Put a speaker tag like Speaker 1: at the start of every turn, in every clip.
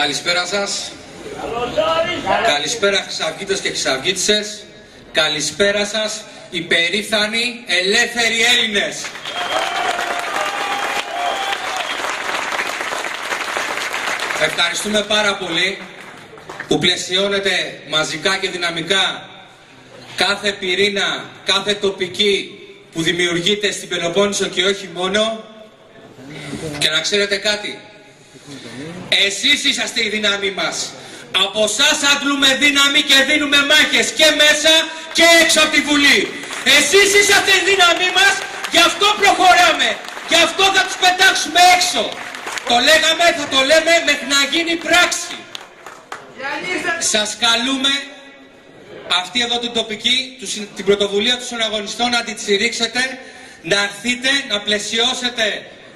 Speaker 1: Καλησπέρα σας. Καλησπέρα χρυσαυγίτες και χρυσαυγίτισσες. Καλησπέρα σας οι περήφανοι ελεύθεροι Έλληνες. Ευχαριστούμε πάρα πολύ που πλαισιώνετε μαζικά και δυναμικά κάθε πυρήνα, κάθε τοπική που δημιουργείται στην Πελοπόννησο και όχι μόνο. Και να ξέρετε κάτι, εσείς είσαστε η δύναμή μας. Από εσάς αντλούμε δύναμη και δίνουμε μάχες και μέσα και έξω από τη Βουλή. Εσείς είσαστε η δύναμή μας, γι' αυτό προχωράμε, γι' αυτό θα τους πετάξουμε έξω. Το λέγαμε, θα το λέμε μέχρι να γίνει πράξη. Σας καλούμε αυτή εδώ την τοπική, την πρωτοβουλία των συναγωνιστών να την στηρίξετε, να έρθετε, να πλαισιώσετε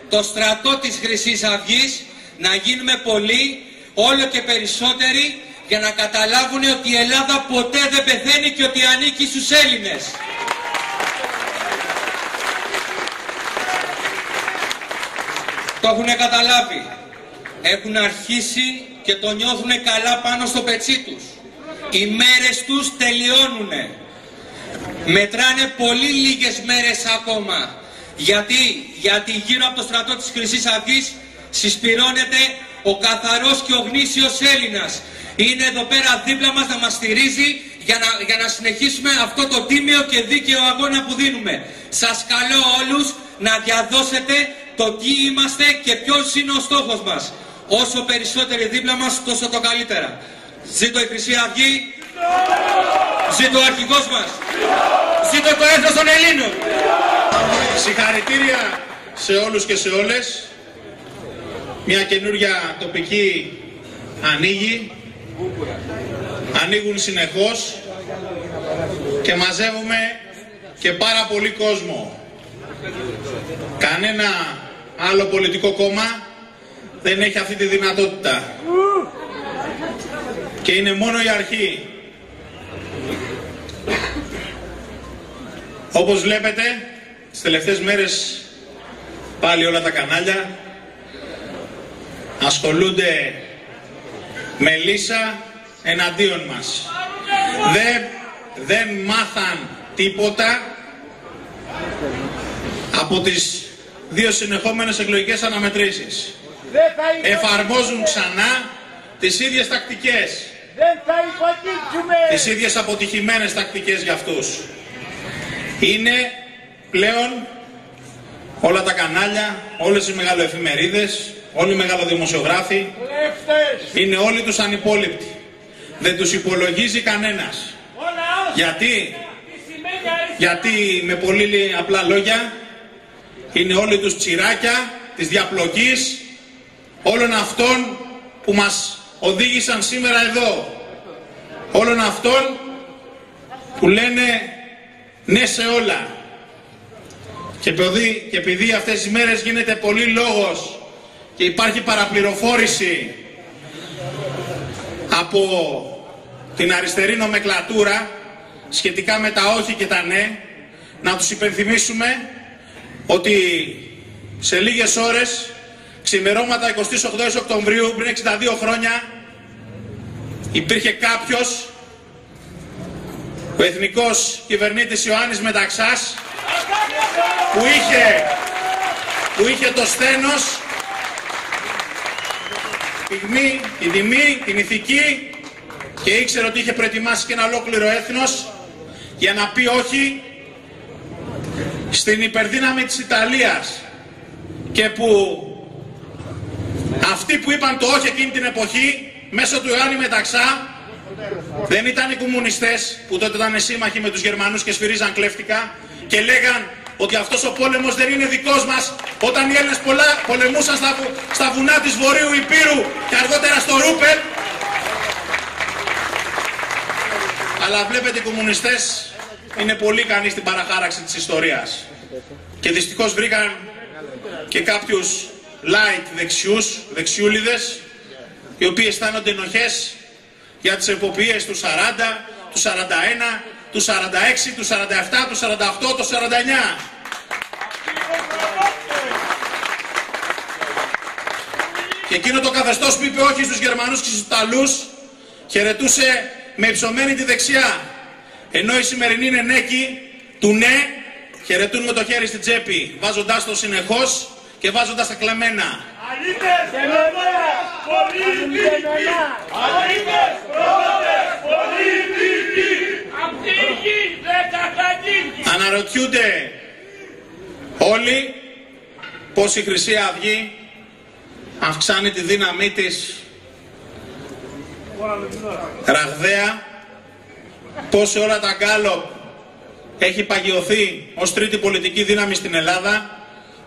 Speaker 1: το στρατό της Χρυσής Αυγής, να γίνουμε πολλοί, όλο και περισσότεροι, για να καταλάβουν ότι η Ελλάδα ποτέ δεν πεθαίνει και ότι ανήκει στους Έλληνες. Το έχουν καταλάβει. Έχουν αρχίσει και το νιώθουν καλά πάνω στο πετσί τους. Οι μέρες τους τελειώνουνε. Μετράνε πολύ λίγες μέρες ακόμα. Γιατί γύρω από το στρατό της Χρυσής Αυγής συσπυρώνεται ο καθαρός και ο γνήσιος Έλληνας. Είναι εδώ πέρα δίπλα μας να μας στηρίζει για να συνεχίσουμε αυτό το τίμιο και δίκαιο αγώνα που δίνουμε. Σας καλώ όλους να διαδώσετε το τι είμαστε και ποιος είναι ο στόχος μας. Όσο περισσότεροι δίπλα μας, τόσο το καλύτερα. Ζήτω η Χρυσή Αυγή, ζήτω ο αρχηγός μας, ζήτω το έθνος των Ελλήνων.
Speaker 2: Συγχαρητήρια σε όλους και σε όλες. Μια καινούργια τοπική ανοίγει, ανοίγουν συνεχώς και μαζεύουμε και πάρα πολύ κόσμο. Κανένα άλλο πολιτικό κόμμα δεν έχει αυτή τη δυνατότητα και είναι μόνο η αρχή. Όπως βλέπετε, τις τελευταίες μέρες πάλι όλα τα κανάλια ασχολούνται με λύσα εναντίον μας. Δεν μάθαν τίποτα από τις δύο συνεχόμενες εκλογικές αναμετρήσεις. Εφαρμόζουν ξανά τις ίδιες τακτικές, τις ίδιες αποτυχημένες τακτικές για αυτούς. Είναι πλέον όλα τα κανάλια, όλες οι μεγαλοεφημερίδες, όλοι οι μεγαλοδημοσιογράφοι, είναι όλοι τους ανυπόληπτοι. Δεν τους υπολογίζει κανένας. Γιατί με πολύ απλά λόγια είναι όλοι τους τσιράκια της διαπλοκής όλων αυτών που μας οδήγησαν σήμερα εδώ. Όλων αυτών που λένε ναι σε όλα. Και επειδή αυτές τις μέρες γίνεται πολύ λόγος και υπάρχει παραπληροφόρηση από την αριστερή νομεκλατούρα σχετικά με τα όχι και τα ναι, να τους υπενθυμίσουμε ότι σε λίγες ώρες, ξημερώματα 28 Οκτωβρίου πριν 62 χρόνια, υπήρχε κάποιος, ο εθνικός κυβερνήτης Ιωάννης Μεταξάς, που είχε το σθένος, την τιμή, την ηθική και ήξερε ότι είχε προετοιμάσει και ένα ολόκληρο έθνος για να πει όχι στην υπερδύναμη της Ιταλίας, και που αυτοί που είπαν το όχι εκείνη την εποχή μέσω του Ιωάννη Μεταξά δεν ήταν οι κομμουνιστές που τότε ήταν σύμμαχοι με τους Γερμανούς και σφυρίζαν κλέφτικα και λέγαν ότι αυτός ο πόλεμος δεν είναι δικός μας, όταν οι Έλληνες πολεμούσαν στα βουνά της Βορείου Υπήρου και αργότερα στο Ρούπελ. Αλλά βλέπετε, οι κομμουνιστές είναι πολύ ικανοί στην παραχάραξη της ιστορίας και δυστυχώς βρήκαν και κάποιους light δεξιούλιδες, οι οποίοι αισθάνονται ενοχές για τις εποπιές του 40, του 41, του 46, του 47, του 48, του 49. και εκείνο το καθεστώς που είπε όχι στους Γερμανούς και στους Ιταλούς χαιρετούσε με υψωμένη τη δεξιά. Ενώ η σημερινή νενέκοι του ναι χαιρετούν με το χέρι στην τσέπη, βάζοντάς το συνεχώς και βάζοντας τα κλεμμένα.
Speaker 3: Αλήτες, προδότες, πολιτικοί! Αλήτες, προδότες, πολιτικοί! Απ' τη γη δεν καθαγγίγει!
Speaker 2: Αναρωτιούνται όλοι πως η Χρυσή Αυγή αυξάνει τη δύναμή της ραγδαία, πως σε όλα τα γκάλοπ έχει παγιωθεί ως τρίτη πολιτική δύναμη στην Ελλάδα,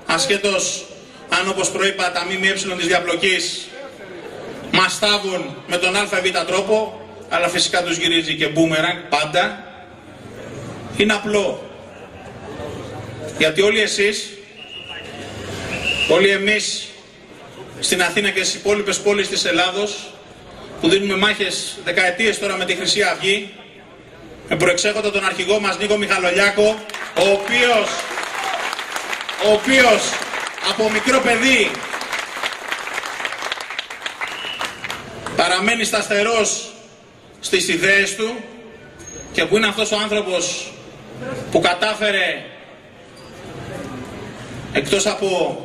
Speaker 2: ασχέτως αν, όπως προείπα, τα ΜΜΕ της διαπλοκής μας θάβουν με τον ΑΒ τρόπο, αλλά φυσικά τους γυρίζει και μπούμεραγκ πάντα. Είναι απλό. Γιατί όλοι εσείς, όλοι εμείς στην Αθήνα και στις υπόλοιπες πόλεις της Ελλάδος, που δίνουμε μάχες δεκαετίες τώρα με τη Χρυσή Αυγή, με προεξέχοντα τον αρχηγό μας Νίκο Μιχαλολιάκο, ο οποίος από μικρό παιδί παραμένει σταθερός στις ιδέες του και που είναι αυτός ο άνθρωπος που κατάφερε, εκτός από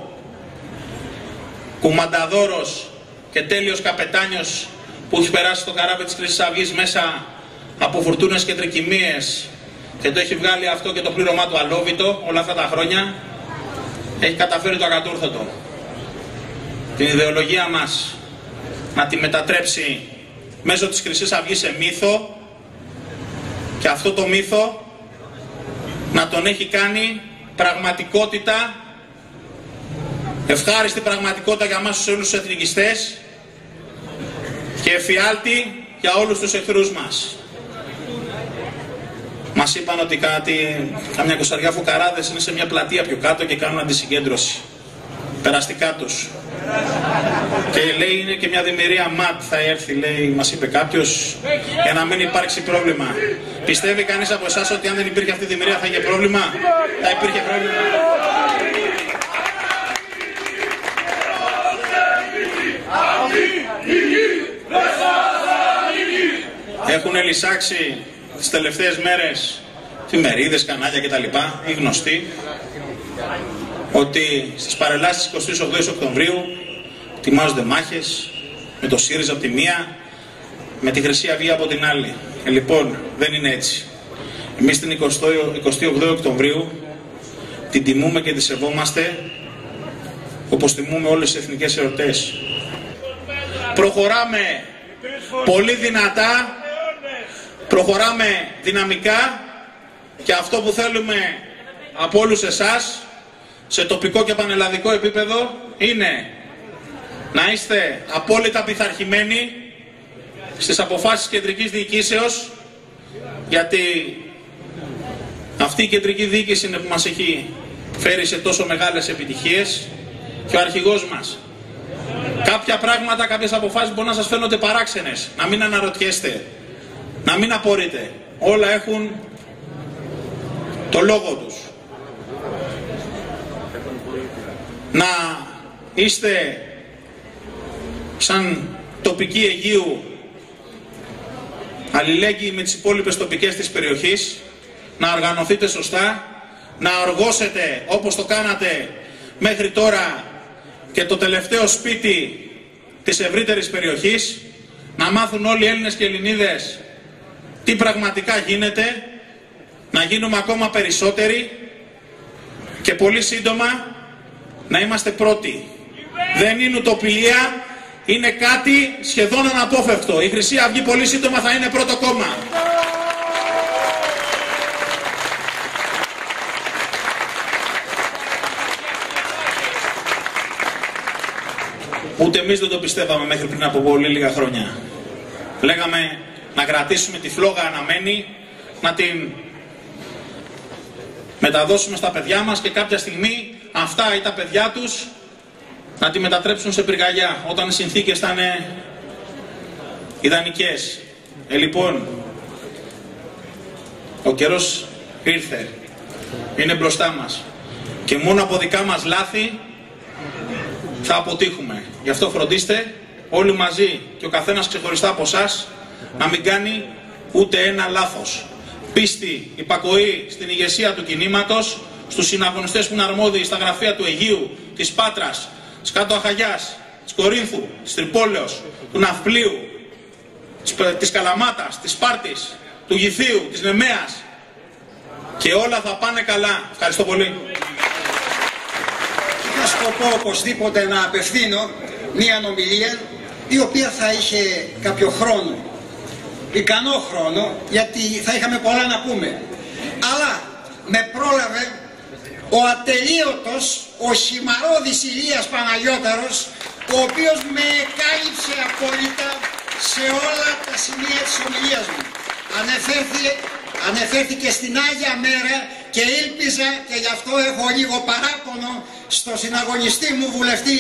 Speaker 2: κουμανταδόρος και τέλειος καπετάνιος που έχει περάσει στο καράβι της Χρυσής Αυγής μέσα από φουρτούνες και τρικυμίες και το έχει βγάλει αυτό και το πλήρωμά του αλόβητο όλα αυτά τα χρόνια, έχει καταφέρει το ακατόρθωτο. Την ιδεολογία μας να τη μετατρέψει μέσω της Χρυσής Αυγής σε μύθο και αυτό το μύθο να τον έχει κάνει πραγματικότητα, ευχάριστη πραγματικότητα για εμάς τους όλους τους εθνικιστές και εφιάλτη για όλους τους εχθρούς μας. Μας είπαν ότι καμιά κοσαριά φουκαράδες είναι σε μια πλατεία πιο κάτω και κάνουν αντισυγκέντρωση. Περαστικά τους. Και λέει είναι και μια δημιουργία ΜΑΤ θα έρθει, λέει, μας είπε κάποιος, για να μην υπάρξει πρόβλημα. Πιστεύει κανείς από εσάς ότι αν δεν υπήρχε αυτή η δημιουργία θα είχε πρόβλημα? Θα υπήρχε πρόβλημα. Έχουν λυσάξει τις τελευταίες μέρες εφημερίδες, κανάλια κτλ. Οι γνωστοί ότι στις παρελάσεις 28 Οκτωβρίου ετοιμάζονται μάχες με το ΣΥΡΙΖΑ από τη μία, με τη Χρυσή Αυγή από την άλλη. Λοιπόν, δεν είναι έτσι. Εμείς την 28 Οκτωβρίου την τιμούμε και τη σεβόμαστε όπως τιμούμε όλες τις εθνικές εορτές. Προχωράμε πολύ δυνατά, προχωράμε δυναμικά και αυτό που θέλουμε από όλους εσάς σε τοπικό και πανελλαδικό επίπεδο είναι να είστε απόλυτα πειθαρχημένοι στις αποφάσεις κεντρικής διοικήσεως, γιατί αυτή η κεντρική διοίκηση είναι που μας έχει φέρει σε τόσο μεγάλες επιτυχίες και ο αρχηγός μας. Κάποια πράγματα, κάποιες αποφάσεις μπορεί να σας φαίνονται παράξενες, να μην αναρωτιέστε, να μην απορείτε. Όλα έχουν το λόγο τους. Να είστε σαν τοπική Αιγείου αλληλέγγυοι με τις υπόλοιπες τοπικές της περιοχής, να οργανωθείτε σωστά, να οργώσετε όπως το κάνατε μέχρι τώρα και το τελευταίο σπίτι της ευρύτερης περιοχής, να μάθουν όλοι οι Έλληνες και Ελληνίδες τι πραγματικά γίνεται, να γίνουμε ακόμα περισσότεροι και πολύ σύντομα να είμαστε πρώτοι. Δεν είναι ουτοπία, είναι κάτι σχεδόν αναπόφευκτο. Η Χρυσή Αυγή πολύ σύντομα θα είναι πρώτο κόμμα. Ούτε εμείς δεν το πιστεύαμε μέχρι πριν από πολύ λίγα χρόνια. Λέγαμε να κρατήσουμε τη φλόγα αναμένη, να την μεταδώσουμε στα παιδιά μας και κάποια στιγμή αυτά ή τα παιδιά τους να τη μετατρέψουν σε πυρκαγιά όταν οι συνθήκες θα είναι ιδανικές. Λοιπόν, ο καιρός ήρθε, είναι μπροστά μας και μόνο από δικά μας λάθη θα αποτύχουμε. Γι' αυτό φροντίστε όλοι μαζί και ο καθένας ξεχωριστά από εσάς να μην κάνει ούτε ένα λάθος. Πίστη, υπακοή στην ηγεσία του κινήματος, στους συναγωνιστές που είναι αρμόδιοι στα γραφεία του Αιγείου, της Πάτρας, της Κάτω Αχαγιάς, της Κορίνθου, της Τρυπόλεως, του Ναυπλίου, της Καλαμάτας, της Σπάρτης, του Γηθίου, της Νεμέας, και όλα θα πάνε καλά. Ευχαριστώ πολύ.
Speaker 4: Είχα σκοπό οπωσδήποτε να απευθύνω μία ομιλία η οποία θα είχε κάποιο χρόνο, ικανό χρόνο, γιατί θα είχαμε πολλά να πούμε. Αλλά με πρόλαβε ο ατελείωτος, ο χυμαρώδης Ηλίας Παναγιώταρος, ο οποίος με κάλυψε απόλυτα σε όλα τα σημεία της ομιλίας μου. Ανεφέρθηκε στην Άγια Μέρα και ήλπιζα, και γι' αυτό έχω λίγο παράπονο στο συναγωνιστή μου βουλευτή,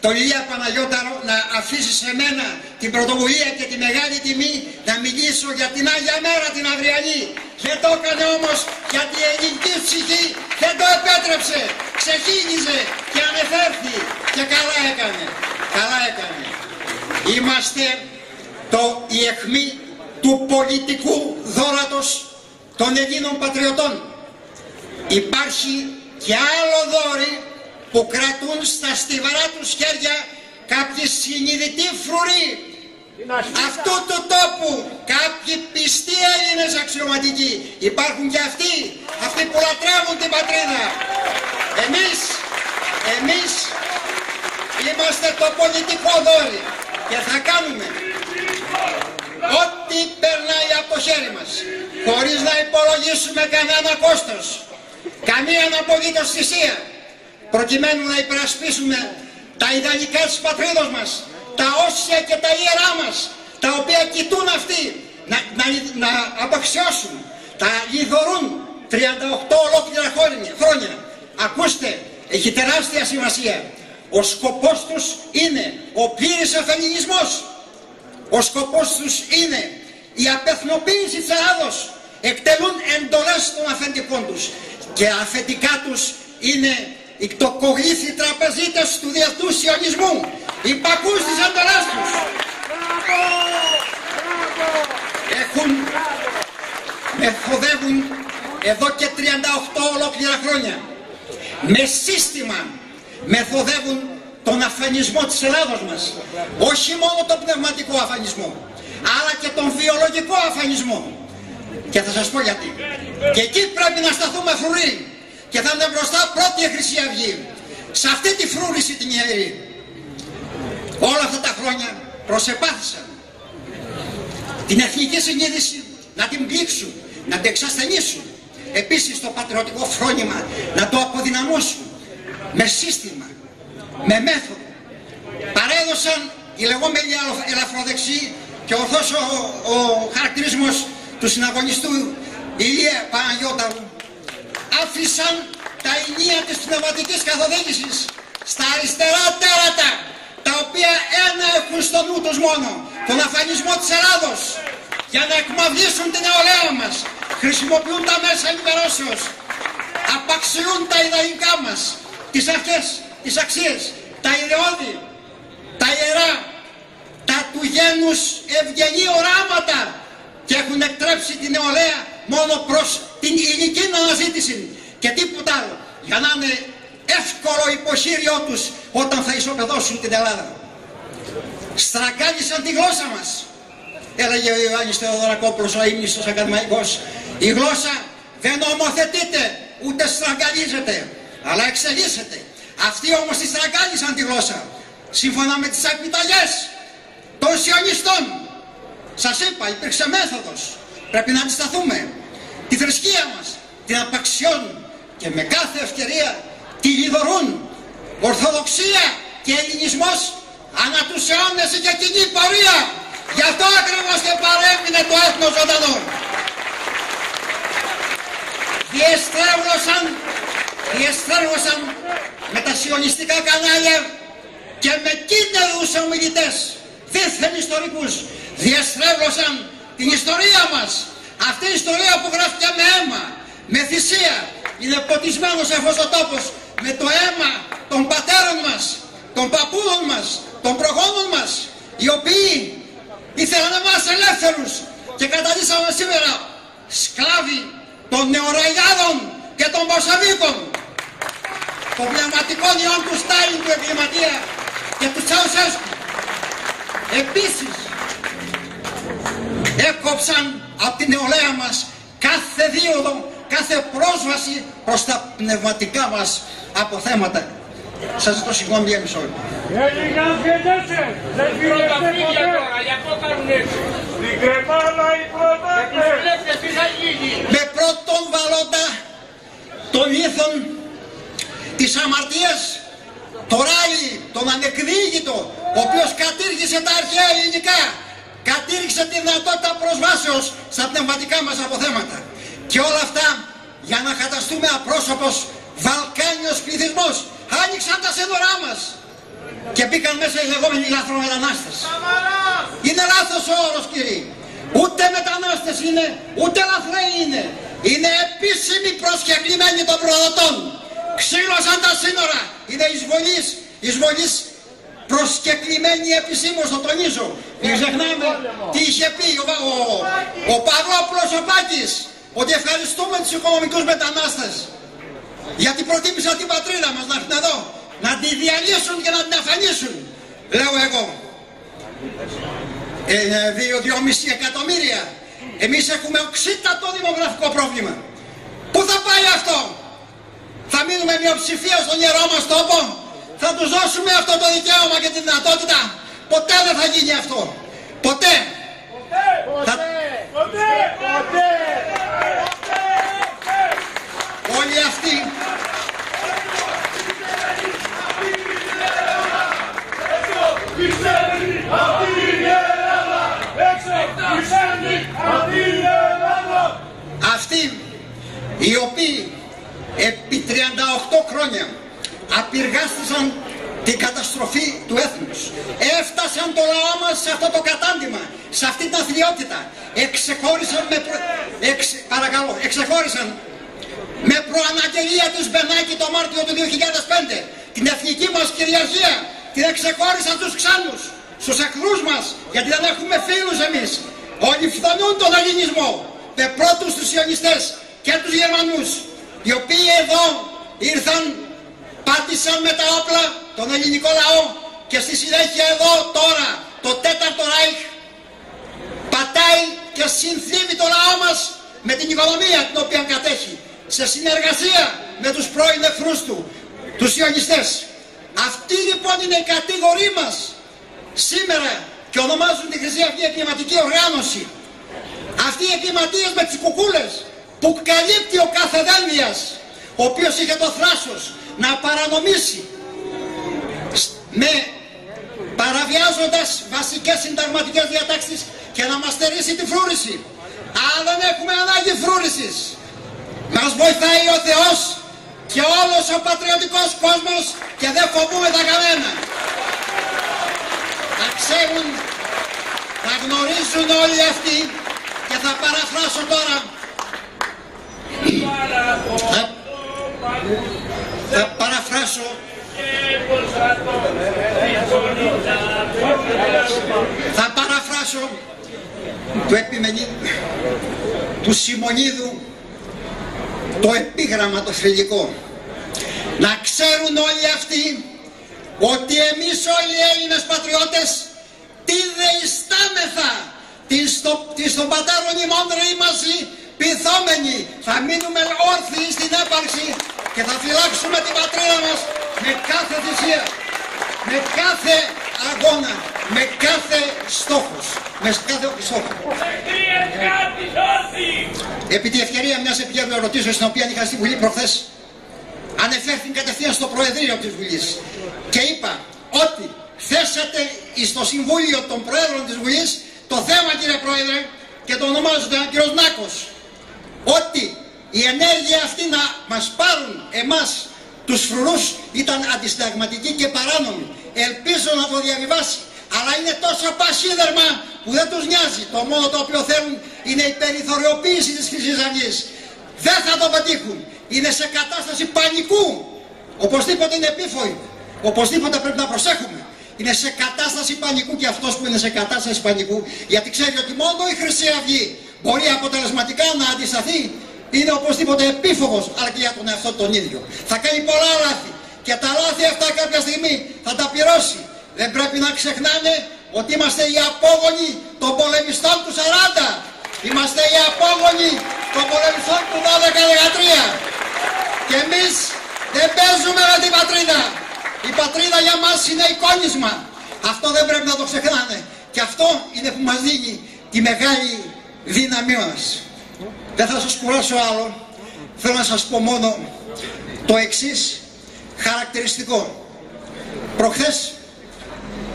Speaker 4: τον Ηλία Παναγιώταρο, να αφήσει σε μένα την πρωτοβουλία και τη μεγάλη τιμή να μιλήσω για την Άγια Μέρα την αυριανή. Δεν το έκανε όμως, γιατί η ελληνική ψυχή δεν το επέτρεψε. Ξεχύλιζε και ανεφέρθη, και καλά έκανε. Καλά έκανε. Είμαστε η αιχμή του πολιτικού δώρατος των Ελλήνων πατριωτών. Υπάρχει και άλλο δώρη που κρατούν στα στιβαρά τους χέρια κάποιοι συνειδητοί φρουροί αυτού του τόπου, κάποιοι πιστοί Έλληνες αξιωματικοί. Υπάρχουν και αυτοί που λατρεύουν την πατρίδα. Εμείς είμαστε το πολιτικό δώρη και θα κάνουμε ό,τι περνάει από το χέρι μας, χωρίς να υπολογίσουμε κανένα κόστος, καμία απολύτως θυσία, προκειμένου να υπερασπίσουμε τα ιδανικά της πατρίδος μας, τα όσια και τα ιερά μας, τα οποία κοιτούν αυτοί να απαξιώσουν, τα λιδωρούν 38 ολόκληρα χρόνια. Ακούστε, έχει τεράστια σημασία. Ο σκοπός τους είναι ο πλήρης αφενινισμός. Ο σκοπός τους είναι η απεθνοποίηση της Ελλάδος. Εκτελούν εντολές των αφεντικών τους. Και αφεντικά τους είναι οι τοκογλύφοι τραπεζίτες του διεθνούς σιωνισμού. Υπακούν στις εντολές τους. Μεθοδεύουν εδώ και 38 ολόκληρα χρόνια. Με σύστημα μεθοδεύουν τον αφανισμό της Ελλάδος μας. Όχι μόνο τον πνευματικό αφανισμό, αλλά και τον βιολογικό αφανισμό. Και θα σας πω γιατί. Και εκεί πρέπει να σταθούμε φρουροί. Και θα είναι μπροστά πρώτη η Χρυσή Αυγή. Σε αυτή τη φρούρηση την ιερή. Όλα αυτά τα χρόνια προσεπάθησαν την εθνική συνείδηση να την πλήξουν, να την εξασθενήσουν. Επίσης το πατριωτικό φρόνημα να το αποδυναμώσουν. Με σύστημα, με μέθοδο. Παρέδωσαν οι λεγόμενοι ελαφροδεξιοί και ορθώς ο χαρακτηρισμός του συναγωνιστού Ηλία Παναγιώταρου. Άφησαν τα ενία της πνευματικής καθοδήγησης στα αριστερά τέρατα, τα οποία ένα έχουν στο νου τους μόνο, τον αφανισμό της Ελλάδος, για να εκμαυλήσουν την νεολαία μας. Χρησιμοποιούν τα μέσα ενημερώσεως, απαξιούν τα ιδανικά μας, τις αρχές, τις αξίες, τα ιδεώδη, τα ιερά, τα του γένους ευγενή οράματα, και έχουν εκτρέψει την νεολαία μόνο προς την υλική αναζήτηση και τίποτα άλλο, για να είναι εύκολο υποχείριό τους όταν θα ισοπεδώσουν την Ελλάδα. Στραγγάλισαν τη γλώσσα μας, έλεγε ο Ιωάννης Θεοδωρακόπουλος, ο ύμνηστος ακαδημαϊκός. Η γλώσσα δεν νομοθετείται ούτε στραγγαλίζεται, αλλά εξελίσσεται. Αυτοί όμως τη στραγγάλισαν τη γλώσσα, σύμφωνα με τις επιταγές των σιωνιστών. Σας είπα, υπήρξε μέθοδος. Πρέπει να αντισταθούμε. Τη θρησκεία μας την απαξιώνουν και με κάθε ευκαιρία τη λιδωρούν. Ορθοδοξία και ελληνισμός ανά τους αιώνες και κοινή πορεία. Γι' αυτό ακριβώς και παρέμεινε το έθνος ζωντανό. Διεστρέβλωσαν με τα σιωνιστικά κανάλια και με κίνδυνους ομιλητές, δίθεν ιστορικούς, διεστρέβλωσαν την ιστορία μας. Αυτή η ιστορία που γράφτηκε με αίμα, με θυσία, είναι ποτισμένος αυτός ο τόπος με το αίμα των πατέρων μας, των παππούδων μας, των προγόνων μας, οι οποίοι ήθελαν εμάς ελεύθερους και καταντήσαμε σήμερα σκλάβοι των νεοραϊδάδων και των Μπολσεβίκων, των πνευματικών ιών του Στάλιν, του εγκληματία και του Τσαουσέσκου. Επίσης έκοψαν από την νεολαία μας κάθε δίωδο, κάθε πρόσβαση προς τα πνευματικά μας αποθέματα. Σας ζητώ συγγνώμη για μισό λεπτό.
Speaker 3: Έγιναν φιετέσσες, δεν φιετέσσες ποτέ. Στην Κρεμάλα οι προτάτες.
Speaker 4: Με πρώτον βαλόντα των ήθων της αμαρτίας, το Ράλι, τον ανεκδίκητο, ο οποίος κατήργησε τα αρχαία ελληνικά, κατήργησε τη δυνατότητα προσβάσεως στα πνευματικά μας αποθέματα. Και όλα αυτά για να καταστούμε απρόσωπος Βαλκάνιος πληθυσμός. Άνοιξαν τα σύνορά μας και μπήκαν μέσα οι λεγόμενοι λαθρομετανάστες. Είναι λάθος ο όρος, κύριοι. Ούτε μετανάστες είναι, ούτε λαθρέοι είναι. Είναι επίσημοι προσκεκλημένοι των προδοτών. Ξύλωσαν τα σύνορα. Είναι εισβολής προσκεκλημένοι επισήμως, το τονίζω. Μην ξεχνάμε τι είχε πει ο Παυλόπουλος ο Πάκης, ότι ευχαριστούμε τους οικονομικούς μετανάστες γιατί προτίμησαν την πατρίδα μας να έρθουν εδώ, να τη διαλύσουν και να την αφανίσουν. Λέω εγώ, 2,5 εκατομμύρια. Εμείς έχουμε οξύτατο δημογραφικό πρόβλημα. Πού θα πάει αυτό? Θα μείνουμε μειοψηφία στον ιερό μας τόπο? Θα τους δώσουμε αυτό το δικαίωμα και τη δυνατότητα? Ποτέ δεν θα γίνει αυτό. Ποτέ. Όλοι αυτοί αυτοί οι οποίοι επί 38 χρόνια απειργάστησαν την καταστροφή του έθνους, έφτασαν το λαό μας σε αυτό το κατάντημα, σε αυτή την αθλιότητα, εξεχώρισαν με προαναγγελία της Μπενάκη το Μάρτιο του 2005 την εθνική μας κυριαρχία, την εξεχώρισαν τους ξένους, στους εχθρούς μας, γιατί δεν έχουμε φίλους εμείς. Όλοι φθονούν τον ελληνισμό, με πρώτους τους Σιωνιστές και τους Γερμανούς, οι οποίοι εδώ ήρθαν, πάτησαν με τα όπλα τον ελληνικό λαό και στη συνέχεια εδώ τώρα το τέταρτο Ράιχ πατάει και συνθλίβει το λαό μας με την οικονομία την οποία κατέχει, σε συνεργασία με τους πρώην εχθρούς του, τους Σιωνιστές. Αυτοί λοιπόν είναι οι κατηγοροί μας σήμερα και ονομάζουν τη Χρυσή Αυγή εγκληματική οργάνωση. Αυτοί οι εγκληματίες με τις κουκούλες που καλύπτει ο κάθε Δέλβιας, ο οποίος είχε το θράσος να παρανομήσει με παραβιάζοντας βασικές συνταγματικές διατάξεις και να μας στερήσει τη φρούρηση. Αλλά δεν έχουμε ανάγκη φρούρησης. Μας βοηθάει ο Θεός και όλος ο πατριωτικός κόσμος και δεν φοβούμε τα κανένα. Θα ξέρουν, θα γνωρίζουν όλοι αυτοί και θα παραφράσω τώρα. Θα παραφράσω του Σιμονίδου το επίγραμμα το θρυλικό. Να ξέρουν όλοι αυτοί ότι εμείς όλοι οι Έλληνες πατριώτες τι δεϊστάμεθα τι στον πατέρων ημών ρήμαση πειθόμενοι. Θα μείνουμε όρθιοι στην έπαρξη και θα φυλάξουμε την πατρίδα μας με κάθε θυσία, με κάθε αγώνα, με κάθε στόχος, με κάθε στόχο. Επί τη ευκαιρία μιας επικέρδου ερωτήσεως στην οποία είχα στη Βουλή προχθές, ανεφέρθην κατευθείαν στο Προεδρείο της Βουλής και είπα ότι θέσατε στο Συμβούλιο των Προέδρων της Βουλής το θέμα, κύριε Πρόεδρε, και το ονομάζεται κύριος Νάκος, ότι η ενέργεια αυτή να μας πάρουν εμάς τους φρουρούς ήταν αντισυνταγματική και παράνομη. Ελπίζω να το διαβιβάσει, αλλά είναι τόσο πασίδερμα που δεν τους νοιάζει. Το μόνο το οποίο θέλουν είναι η περιθωριοποίηση της Χρυσής Αυγής. Δεν θα το πετύχουν. Είναι σε κατάσταση πανικού. Οπωσδήποτε είναι επίφοροι. οπωσδήποτε πρέπει να προσέχουμε. Είναι σε κατάσταση πανικού και αυτός που είναι σε κατάσταση πανικού, γιατί ξέρει ότι μόνο η Χρυσή Αυγή μπορεί αποτελεσματικά να αντισταθεί, είναι οπωσδήποτε επίφοβος, αλλά και για τον εαυτό τον ίδιο. Θα κάνει πολλά λάθη και τα λάθη αυτά κάποια στιγμή θα τα πληρώσει. Δεν πρέπει να ξεχνάνε ότι είμαστε οι απόγονοι των πολεμιστών του 40. Είμαστε οι απόγονοι των πολεμιστών του 12-13. Και εμείς δεν παίζουμε με την πατρίδα. Η πατρίδα για μας είναι εικόνισμα. Αυτό δεν πρέπει να το ξεχνάνε. Και αυτό είναι που μας δίνει τη μεγάλη δύναμή μας. Δεν θα σας κουράσω άλλο. Θέλω να σας πω μόνο το εξής χαρακτηριστικό. Προχθές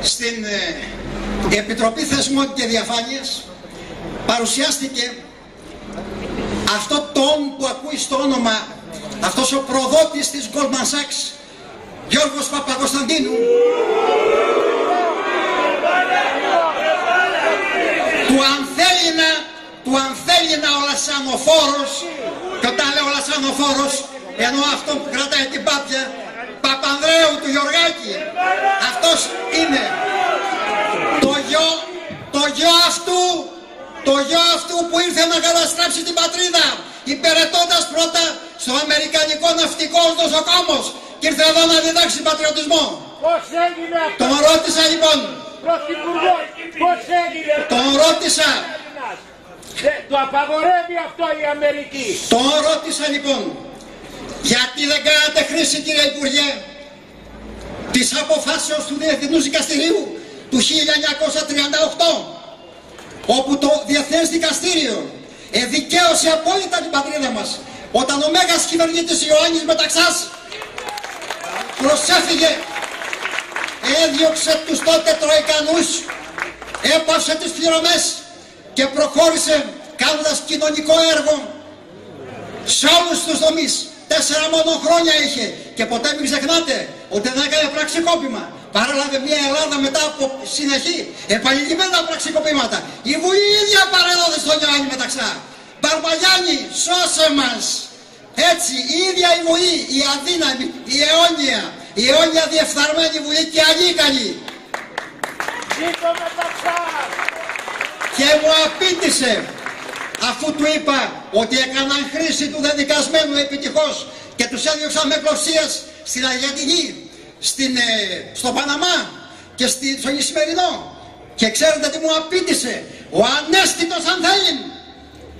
Speaker 4: στην Επιτροπή Θεσμών και Διαφάνειας παρουσιάστηκε αυτό το που ακούει στο όνομα, αυτός ο προδότης της Goldman Sachs, Γιώργος Παπακοσταντίνου, του αν θέλει να ο λασανοφόρος, και όταν λέω λασανοφόρος εννοώ αυτό που κρατάει την πάπια, Παπανδρέου του Γιωργάκη. Αυτός είναι το γιο αυτού που ήρθε να καταστρέψει την πατρίδα, υπηρετώντας πρώτα στο Αμερικανικό Ναυτικό νοσοκόμος και ήρθε εδώ να διδάξει πατριωτισμό.
Speaker 3: Πώς έγινε αυτό?
Speaker 4: Τον ρώτησα λοιπόν.
Speaker 3: Πρωθυπουργός, πώς έγινε?
Speaker 4: Τον ρώτησα.
Speaker 3: Το απαγορεύει αυτό η Αμερική.
Speaker 4: Τον ρώτησα λοιπόν. Γιατί δεν κάνατε χρήση, κύριε Υπουργέ, της αποφάσεως του Διεθνούς Δικαστηρίου του 1938, όπου το Διεθνές Δικαστήριο δικαίωσε απόλυτα την πατρίδα μας, όταν ο μέγας κυβερνήτης Ιωάννης Μεταξάς προσέφυγε, έδιωξε τους τότε Τροϊκανούς, έπαυσε τις πληρωμές και προχώρησε κάνοντας κοινωνικό έργο σε όλους τους τομείς. 4 μόνο χρόνια είχε και ποτέ μην ξεχνάτε ότι δεν έκανε πραξικόπημα. Παρέλαβε μια Ελλάδα μετά από συνεχή επανειλημμένα πραξικοπήματα. Η Βουλή ίδια παρέλαβε στον Ιωάννη Μεταξά. Μπαρμπαγιάννη, σώσε μας. Έτσι η ίδια η Βουλή, η αδύναμη, η αιώνια διεφθαρμένη Βουλή και ανίκανη. Και μου απήντησε, αφού του είπα ότι έκαναν χρήση του δεδικασμένου επιτυχώς και τους έδιωξαν με κλωτσίες στην Αργεντινή, στο Παναμά και στον Ισημερινό. Και ξέρετε τι μου απήντησε? Ο ανέστητος Ανθέλιν.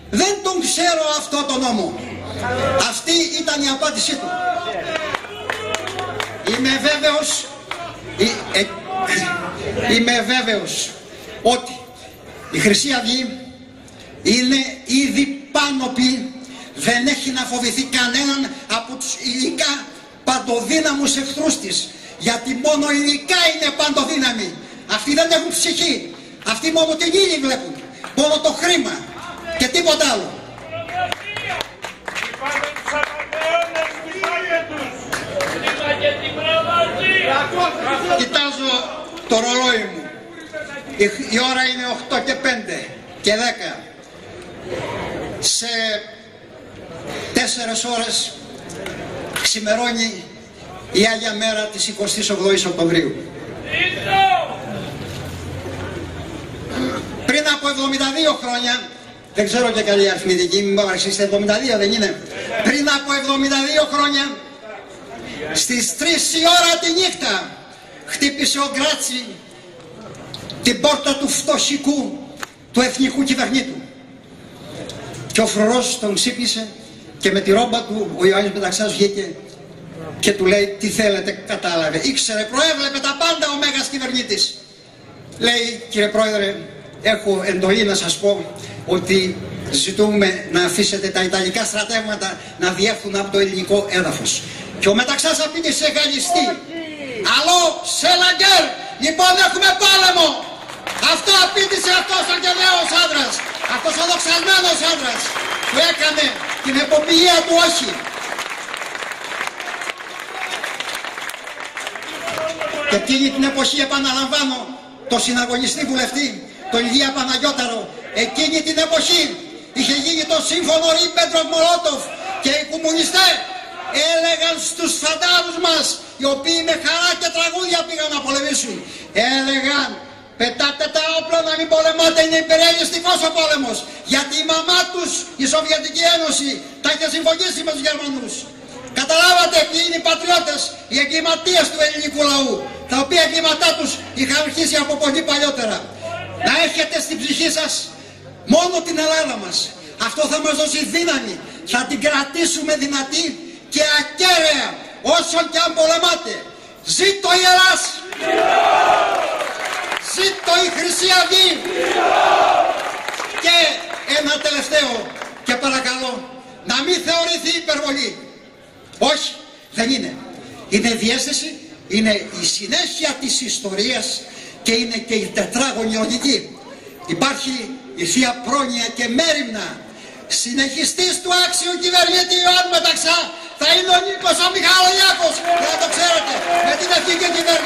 Speaker 4: Δεν τον ξέρω αυτό το νόμο. Αυτή ήταν η απάντησή του. Είμαι βέβαιος ότι η Χρυσή Αυγή είναι ήδη πάνωπη, δεν έχει να φοβηθεί κανέναν από τους υλικά παντοδύναμους εχθρούς της, γιατί μόνο υλικά είναι παντοδύναμοι. Αυτοί δεν έχουν ψυχή, αυτοί μόνο την ύλη βλέπουν, μόνο το χρήμα και τίποτα άλλο. Κοιτάζω το ρολόι μου, η ώρα είναι 8 και 5 και 10. Σε 4 ώρες ξημερώνει η Άγια Μέρα της 28ης Οκτωβρίου. Πριν από 72 χρόνια, δεν ξέρω και καλή αριθμητική, μην παραξήσετε, 72 δεν είναι? Πριν από 72 χρόνια, στις 3 η ώρα τη νύχτα, χτύπησε ο Γκράτσι την πόρτα του φτωχικού, του εθνικού κυβερνήτου. Και ο φρουρός τον ξύπνησε και με τη ρόμπα του ο Ιωάννης Μεταξάς βγήκε και του λέει τι θέλετε, κατάλαβε. Ήξερε, προέβλεπε τα πάντα ο μέγας κυβερνήτης. Λέει, κύριε Πρόεδρε, έχω εντολή να σας πω ότι ζητούμε να αφήσετε τα Ιταλικά στρατεύματα να διέρθουν από το ελληνικό έδαφος. Και ο Μεταξάς απήντησε γαλλιστή. Αλλό, σε λαγκέρ, λοιπόν έχουμε πόλεμο. Αυτό απήντησε αυτός ο γελαίος άντρας, αυτός ο δοξασμένος άντρας που έκανε την εποπτεία του όχι. Και εκείνη την εποχή, επαναλαμβάνω, το συναγωνιστή βουλευτή, τον Ηλία Παναγιώταρο, εκείνη την εποχή είχε γίνει το σύμφωνο Ριμπέντροφ-Μολότοφ και οι κομμουνιστές έλεγαν στους φαντάρους μας, οι οποίοι με χαρά και τραγούδια πήγαν να πολεμήσουν. Έλεγαν, πετάτε τα όπλα να μην πολεμάτε, είναι υπερελιστικός ο πόλεμος. Γιατί η μαμά τους, η Σοβιετική Ένωση, τα είχε συμφωνήσει με τους Γερμανούς. Καταλάβατε ποιοι είναι οι πατριώτες, οι εγκληματίες του ελληνικού λαού, τα οποία εγκλήματά τους είχαν αρχίσει από πολύ παλιότερα. Να έχετε στην ψυχή σας μόνο την Ελλάδα μας. Αυτό θα μας δώσει δύναμη. Θα την κρατήσουμε δυνατή και ακέραια όσο και αν πολεμάτε. Ζήτω η Ελλάς! Ζήτω η Χρυσή Αυγή! Και ένα τελευταίο και παρακαλώ να μην θεωρηθεί υπερβολή. Όχι, δεν είναι. Είναι διέστηση, είναι η συνέχεια της ιστορίας και είναι και η τετράγωνη λογική. Υπάρχει η Θεία Πρόνοια και μέριμνα. Συνεχιστής του άξιου κυβερνήτη Ιωάννου Μεταξά θα είναι ο Νίκος ο Μιχαλολιάκος, για να το ξέρετε, με την αρχή και κυβέρνηση.